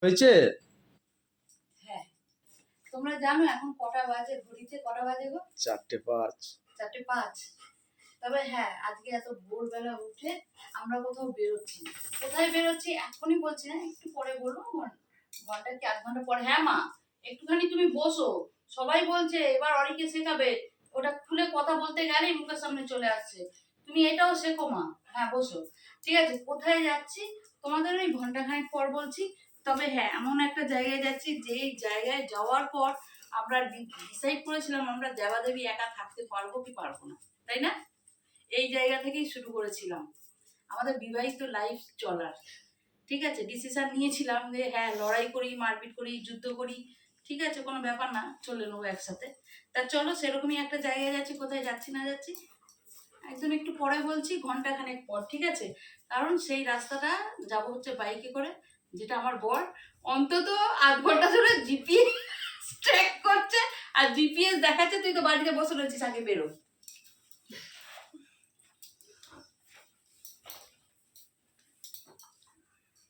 হয়েছে? হ্যাঁ, তোমরা জানো এখন কটা বাজে? ঘড়িতে কটা বাজে গো? 4:05। 4:05। তবে হ্যাঁ, আজকে এত ভোরবেলা উঠে আমরা কোথাও বেরোচ্ছি। কোথায় বেরোচ্ছি এখনই বলছি না, একটু পরে বলবো। ঘন্টা কি আধ ঘন্টা পরে? হ্যাঁ মা, একটুখানি তুমি বসো। সবাই বলছে এবার অরিকে শেখাবে, ওটা খুলে কথা বলতে গেলেই মুখের সামনে চলে আসছে। তুমি এটাও শেখো মা। হ্যাঁ বসো। ঠিক আছে, কোথায় যাচ্ছি তোমাদের ওই ঘন্টাখানেক পর বলছি। তবে হ্যাঁ, এমন একটা জায়গায় যাচ্ছি যেই জায়গায় যাওয়ার পর আমরা ডিসাইড করেছিলাম আমরা দেবাদেবী একা থাকতে পারবো কি পারবো না, তাই না? এই জায়গা থেকেই শুরু করেছিলাম আমাদের বিবাহিত লাইফ চলার। ঠিক আছে, ডিসিশন নিয়েছিলাম যে হ্যাঁ, লড়াই করি, মারপিট করি, যুদ্ধ করি, ঠিক আছে, কোনো ব্যাপার না, চলে নেবো একসাথে। তা চলো, সেরকমই একটা জায়গায় যাচ্ছি। কোথায় যাচ্ছি না যাচ্ছি একদম একটু পরে বলছি, ঘন্টাখানেক পর, ঠিক আছে? কারণ সেই রাস্তাটা যাবো হচ্ছে বাইকে করে, যেটা আমার বর অন্তত আধ ঘন্টা ধরে জিপিএস ট্র্যাক করছে আর জিপিএস দেখাচ্ছে তুই তো বাড়িতে বসে রয়েছিস, আগে বেরো।